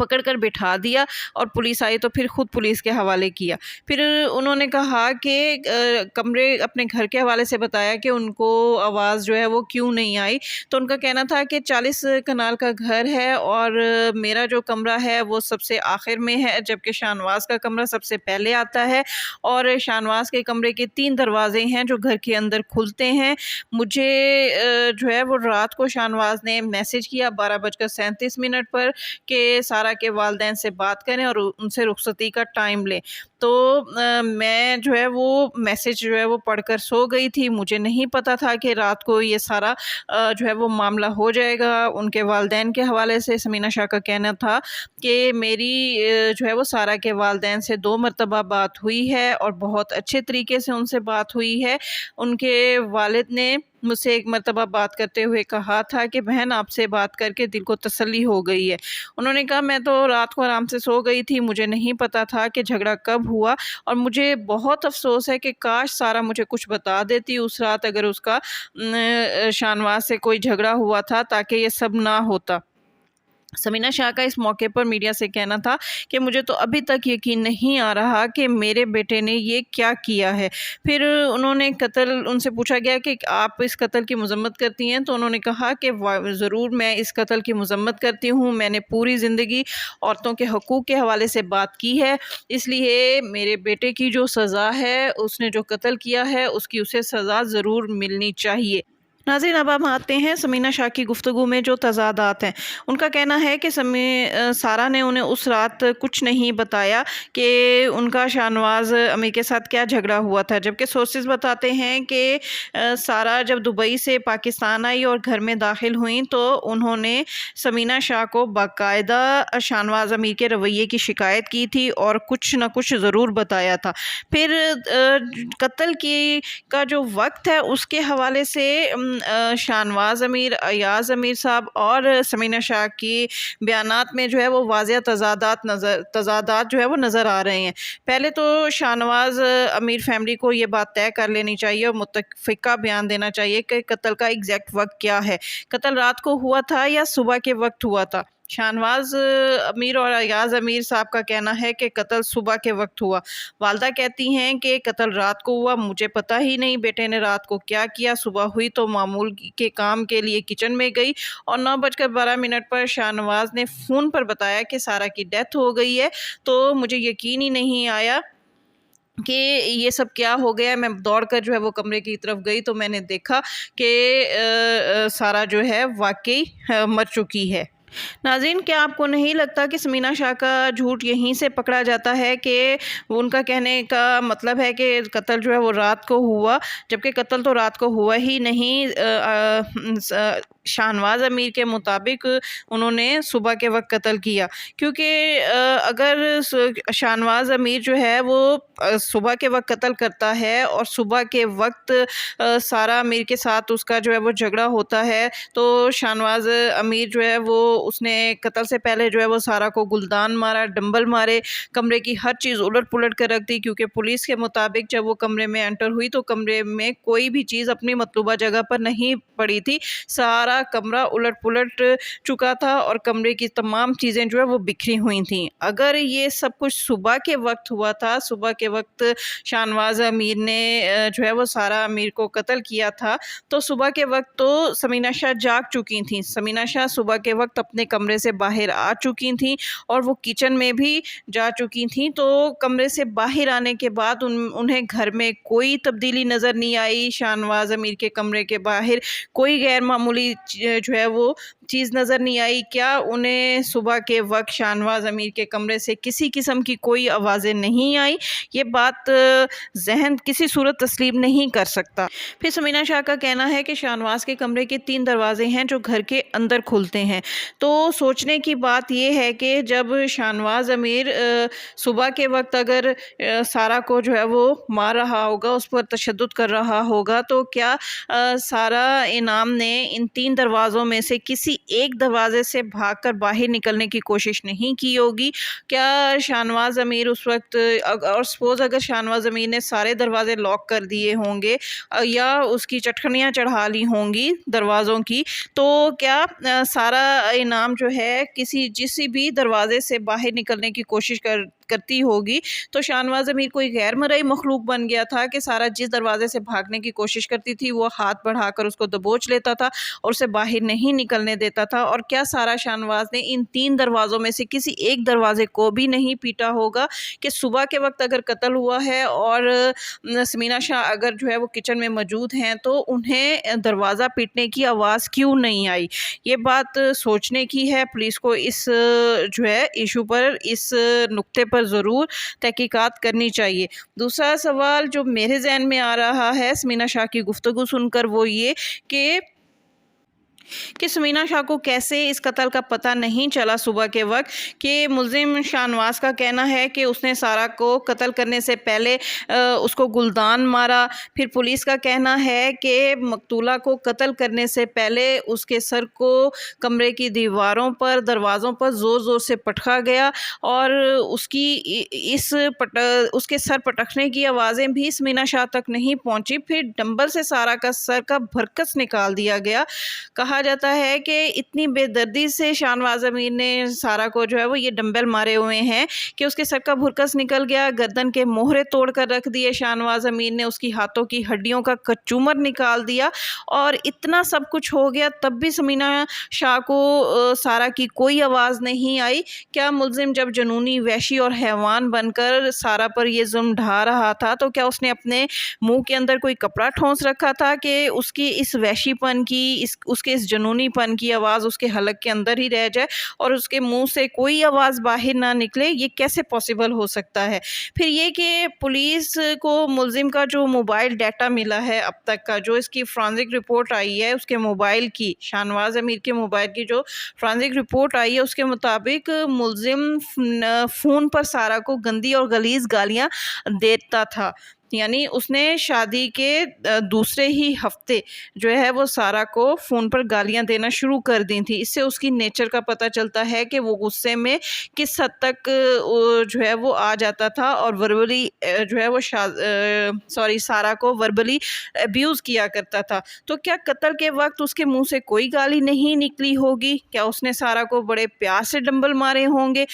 پکڑ کر بٹھا دیا اور پولیس آئی تو پھر خود پولیس کے حوالے کیا۔ پھر انہوں نے کہا کہ کمرے اپنے گھر کے حوالے سے بتایا کہ ان کو آواز جو ہے وہ کیوں نہیں آئی، تو ان کا کہنا تھا کہ 40 کنال کا گھر ہے اور میرا جو کمرہ ہے وہ سب سے آخر میں ہے، جبکہ شاہنواز کا کمرہ سب سے پہلے آتا ہے، اور شاہنواز کے کمرے کے 3 دروازے ہیں جو گھر کے اندر کھلتے ہیں۔ مجھے جو ہے وہ رات کو شاہنواز نے میسج کیا 12:37 پر کہ سارا کے والدین سے بات کریں اور ان سے رخصتی کا ٹائم لیں۔ تو میں جو ہے وہ میسج جو ہے وہ پڑھ کر سو گئی تھی، مجھے نہیں پتا تھا کہ رات کو یہ سارا جو ہے وہ معاملہ ہو جائے گا۔ ان کے والدین کے حوالے سے سمینہ شاہ کا کہنا تھا کہ میری جو ہے وہ سارا کے والدین سے 2 مرتبہ بات ہوئی ہے اور بہت اچھے طریقے سے ان سے بات ہوئی ہے۔ ان کے والد نے مجھ سے 1 مرتبہ بات کرتے ہوئے کہا تھا کہ بہن آپ سے بات کر کے دل کو تسلی ہو گئی ہے۔ انہوں نے کہا میں تو رات کو آرام سے سو گئی تھی، مجھے نہیں پتا تھا کہ جھگڑا کب ہوا، اور مجھے بہت افسوس ہے کہ کاش سارا مجھے کچھ بتا دیتی اس رات اگر اس کا شاہنواز سے کوئی جھگڑا ہوا تھا، تاکہ یہ سب نہ ہوتا۔ سمینہ شاہ کا اس موقع پر میڈیا سے کہنا تھا کہ مجھے تو ابھی تک یقین نہیں آ رہا کہ میرے بیٹے نے یہ کیا کیا ہے۔ پھر انہوں نے ان سے پوچھا گیا کہ آپ اس قتل کی مذمت کرتی ہیں، تو انہوں نے کہا کہ ضرور میں اس قتل کی مذمت کرتی ہوں، میں نے پوری زندگی عورتوں کے حقوق کے حوالے سے بات کی ہے، اس لیے میرے بیٹے کی جو سزا ہے، اس نے جو قتل کیا ہے اس کی اسے سزا ضرور ملنی چاہیے۔ ناظرین، اب ہم آتے ہیں سمینہ شاہ کی گفتگو میں جو تضادات ہیں۔ ان کا کہنا ہے کہ سارا نے انہیں اس رات کچھ نہیں بتایا کہ ان کا شاہنواز امیر کے ساتھ کیا جھگڑا ہوا تھا، جبکہ سورسز بتاتے ہیں کہ سارا جب دبئی سے پاکستان آئی اور گھر میں داخل ہوئیں تو انہوں نے سمینہ شاہ کو باقاعدہ شاہنواز امیر کے رویے کی شکایت کی تھی اور کچھ نہ کچھ ضرور بتایا تھا۔ پھر قتل کا جو وقت ہے اس کے حوالے سے شاہنواز امیر، ایاز امیر صاحب اور سمینہ شاہ کی بیانات میں جو ہے وہ واضح تضادات جو ہے وہ نظر آ رہے ہیں۔ پہلے تو شاہنواز امیر فیملی کو یہ بات طے کر لینی چاہیے اور متفقہ بیان دینا چاہیے کہ قتل کا ایگزیکٹ وقت کیا ہے، قتل رات کو ہوا تھا یا صبح کے وقت ہوا تھا۔ شاہنواز امیر اور ایاز امیر صاحب کا کہنا ہے کہ قتل صبح کے وقت ہوا۔ والدہ کہتی ہیں کہ قتل رات کو ہوا، مجھے پتہ ہی نہیں بیٹے نے رات کو کیا کیا، صبح ہوئی تو معمول کے کام کے لیے کچن میں گئی اور 9:12 پر شاہنواز نے فون پر بتایا کہ سارا کی ڈیتھ ہو گئی ہے، تو مجھے یقین ہی نہیں آیا کہ یہ سب کیا ہو گیا۔ میں دوڑ کر جو ہے وہ کمرے کی طرف گئی تو میں نے دیکھا کہ سارا جو ہے واقعی مر چکی ہے۔ ناظرین، کیا آپ کو نہیں لگتا کہ سمینہ شاہ کا جھوٹ یہیں سے پکڑا جاتا ہے کہ ان کا کہنے کا مطلب ہے کہ قتل جو ہے وہ رات کو ہوا، جبکہ قتل تو رات کو ہوا ہی نہیں۔ شاہنواز امیر کے مطابق انہوں نے صبح کے وقت قتل کیا، کیونکہ اگر شاہنواز امیر جو ہے وہ صبح کے وقت قتل کرتا ہے اور صبح کے وقت سارا امیر کے ساتھ اس کا جو ہے وہ جھگڑا ہوتا ہے، تو شاہنواز امیر جو ہے وہ اس نے قتل سے پہلے جو ہے وہ سارا کو گلدان مارا، ڈمبل مارے، کمرے کی ہر چیز الٹ پلٹ کر رکھ دی، کیونکہ پولیس کے مطابق جب وہ کمرے میں انٹر ہوئی تو کمرے میں کوئی بھی چیز اپنی مطلوبہ جگہ پر نہیں پڑی تھی، سارا کمرہ الٹ پلٹ چکا تھا اور کمرے کی تمام چیزیں جو ہے وہ بکھری ہوئی تھیں۔ اگر یہ سب کچھ صبح کے وقت ہوا تھا، صبح کے وقت شاہنواز امیر نے جو ہے وہ سارا امیر کو قتل کیا تھا، تو صبح کے وقت تو سمینہ شاہ جاگ چکی تھیں، سمینہ شاہ صبح کے وقت اپنے کمرے سے باہر آ چکی تھیں اور وہ کچن میں بھی جا چکی تھیں، تو کمرے سے باہر آنے کے بعد انہیں گھر میں کوئی تبدیلی نظر نہیں آئی، شاہنواز امیر کے کمرے کے باہر کوئی غیر معمولی جو ہے وہ چیز نظر نہیں آئی۔ کیا انہیں صبح کے وقت شاہنواز امیر کے کمرے سے کسی قسم کی کوئی آوازیں نہیں آئی؟ یہ بات ذہن کسی صورت تسلیم نہیں کر سکتا۔ پھر سمینہ شاہ کا کہنا ہے کہ شاہنواز کے کمرے کے 3 دروازے ہیں جو گھر کے اندر کھلتے ہیں، تو سوچنے کی بات یہ ہے کہ جب شاہنواز امیر صبح کے وقت اگر سارا کو جو ہے وہ مار رہا ہوگا، اس پر تشدد کر رہا ہوگا، تو کیا سارا انعام نے ان 3 دروازوں میں سے کسی ایک دروازے سے بھاگ کر باہر نکلنے کی کوشش نہیں کی ہوگی؟ کیا شاہنواز امیر اس وقت اور سپوز اگر شاہنواز امیر نے سارے دروازے لاک کر دیے ہوں گے یا اس کی چٹکنیاں چڑھا لی ہوں گی دروازوں کی، تو کیا سارا انعام جو ہے کسی بھی دروازے سے باہر نکلنے کی کوشش کرتی ہوگی تو شاہنواز امیر کوئی غیر مرئی مخلوق بن گیا تھا کہ سارا جس دروازے سے بھاگنے کی کوشش کرتی تھی وہ ہاتھ بڑھا کر اس کو دبوچ لیتا تھا اور اسے باہر نہیں نکلنے دیتا تھا؟ اور کیا سارا شاہنواز نے ان 3 دروازوں میں سے کسی ایک دروازے کو بھی نہیں پیٹا ہوگا کہ صبح کے وقت اگر قتل ہوا ہے اور سمینا شاہ اگر جو ہے وہ کچن میں موجود ہیں تو انہیں دروازہ پیٹنے کی آواز کیوں نہیں آئی؟ یہ بات سوچنے کی ہے۔ پولیس کو اس جو ہے ایشو پر، اس نقطے پر ضرور تحقیقات کرنی چاہیے۔ دوسرا سوال جو میرے ذہن میں آ رہا ہے سمینا شاہ کی گفتگو سن کر وہ یہ کہ سمینا شاہ کو کیسے اس قتل کا پتہ نہیں چلا صبح کے وقت، کہ ملزم شاہنواز کا کہنا ہے کہ اس نے سارا کو قتل کرنے سے پہلے اس کو گلدان مارا، پھر پولیس کا کہنا ہے کہ مقتولہ کو قتل کرنے سے پہلے اس کے سر کو کمرے کی دیواروں پر، دروازوں پر زور زور سے پٹکا گیا اور اس کے سر پٹکنے کی آوازیں بھی سمینا شاہ تک نہیں پہنچی، پھر ڈمبل سے سارا کا سر کا بھرکس نکال دیا گیا۔ کہا جاتا ہے کہ اتنی بے دردی سے شاہنواز امیر نے سارا کو جو ہے وہ یہ ڈمبل مارے ہوئے ہیں کہ اس کے سر کا بھرکس نکل گیا، گردن کے موہرے توڑ کر رکھ دیے شاہنواز امیر نے، اس کی ہاتھوں کی ہڈیوں کا کچومر نکال دیا، اور اتنا سب کچھ ہو گیا تب بھی سمینا شاہ کو سارا کی کوئی آواز نہیں آئی۔ کیا ملزم جب جنونی، وحشی اور حیوان بن کر سارا پر یہ ظلم ڈھا رہا تھا تو کیا اس نے اپنے منہ کے اندر کوئی کپڑا ٹھونس رکھا تھا کہ اس کی اس وحشی پن کی، اس کے اس جنونی پن کی آواز اس کے حلق کے اندر ہی رہ جائے اور اس کے منہ سے کوئی آواز باہر نہ نکلے؟ یہ کیسے پاسبل ہو سکتا ہے؟ پھر یہ کہ پولیس کو ملزم کا جو موبائل ڈیٹا ملا ہے اب تک کا، جو اس کی فرانزک رپورٹ آئی ہے اس کے موبائل کی، شاہنواز امیر کے موبائل کی جو فرانزک رپورٹ آئی ہے اس کے مطابق ملزم فون پر سارا کو گندی اور غلیظ گالیاں دیتا تھا، یعنی اس نے شادی کے دوسرے ہی ہفتے جو ہے وہ سارا کو فون پر گالیاں دینا شروع کر دی تھی۔ اس سے اس کی نیچر کا پتہ چلتا ہے کہ وہ غصے میں کس حد تک جو ہے وہ آ جاتا تھا اور وربلی جو ہے وہ سارا کو وربلی ابیوز کیا کرتا تھا۔ تو کیا قتل کے وقت اس کے منہ سے کوئی گالی نہیں نکلی ہوگی؟ کیا اس نے سارا کو بڑے پیار سے ڈمبل مارے ہوں گے؟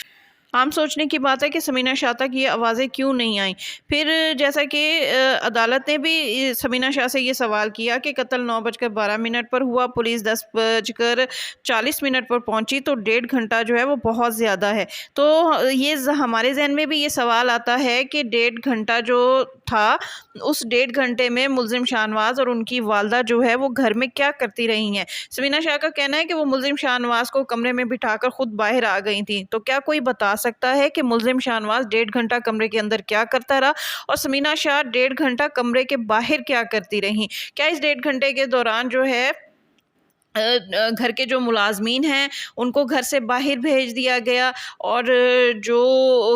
عام سوچنے کی بات ہے کہ سمینا شاہ تک یہ آوازیں کیوں نہیں آئیں۔ پھر جیسا کہ عدالت نے بھی سمینا شاہ سے یہ سوال کیا کہ قتل 9:12 پر ہوا، پولیس 10:40 پر پہنچی، تو 1.5 گھنٹہ جو ہے وہ بہت زیادہ ہے۔ تو یہ ہمارے ذہن میں بھی یہ سوال آتا ہے کہ 1.5 گھنٹہ جو تھا، اس 1.5 گھنٹے میں ملزم شاہنواز اور ان کی والدہ جو ہے وہ گھر میں کیا کرتی رہی ہیں؟ سمینا شاہ کا کہنا ہے کہ وہ ملزم شاہنواز کو کمرے میں بٹھا کر خود باہر آ گئی تھیں۔ تو کیا کوئی بتا سکتا ہے کہ ملزم شاہنواز 1.5 گھنٹہ کمرے کے اندر کیا کرتا رہا اور سمینا شاہ 1.5 گھنٹہ کمرے کے باہر کیا کرتی رہیں؟ کیا اس 1.5 گھنٹے کے دوران جو ہے گھر کے جو ملازمین ہیں ان کو گھر سے باہر بھیج دیا گیا اور جو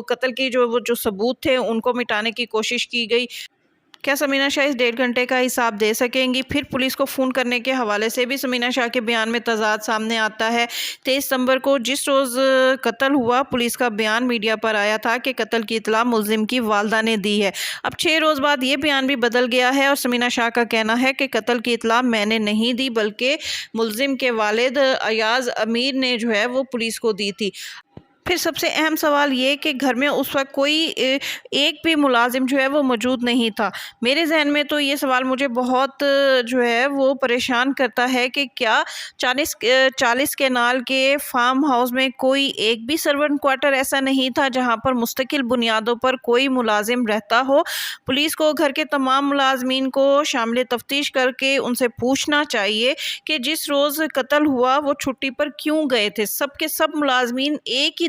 قتل کے جو ثبوت تھے ان کو مٹانے کی کوشش کی گئی؟ کیا سمینا شاہ اس 1.5 گھنٹے کا حساب دے سکیں گی؟ پھر پولیس کو فون کرنے کے حوالے سے بھی سمینا شاہ کے بیان میں تضاد سامنے آتا ہے۔ 23 ستمبر کو جس روز قتل ہوا، پولیس کا بیان میڈیا پر آیا تھا کہ قتل کی اطلاع ملزم کی والدہ نے دی ہے۔ اب 6 روز بعد یہ بیان بھی بدل گیا ہے اور سمینا شاہ کا کہنا ہے کہ قتل کی اطلاع میں نے نہیں دی بلکہ ملزم کے والد ایاز امیر نے جو ہے وہ پولیس کو دی تھی۔ پھر سب سے اہم سوال یہ کہ گھر میں اس وقت کوئی ایک بھی ملازم جو ہے وہ موجود نہیں تھا۔ میرے ذہن میں تو یہ سوال مجھے بہت جو ہے وہ پریشان کرتا ہے کہ کیا 40 کینال کے فارم ہاؤس میں کوئی ایک بھی سرونٹ کوارٹر ایسا نہیں تھا جہاں پر مستقل بنیادوں پر کوئی ملازم رہتا ہو؟ پولیس کو گھر کے تمام ملازمین کو شامل تفتیش کر کے ان سے پوچھنا چاہیے کہ جس روز قتل ہوا وہ چھٹی پر کیوں گئے تھے۔ سب کے سب ملازمین ایک ہی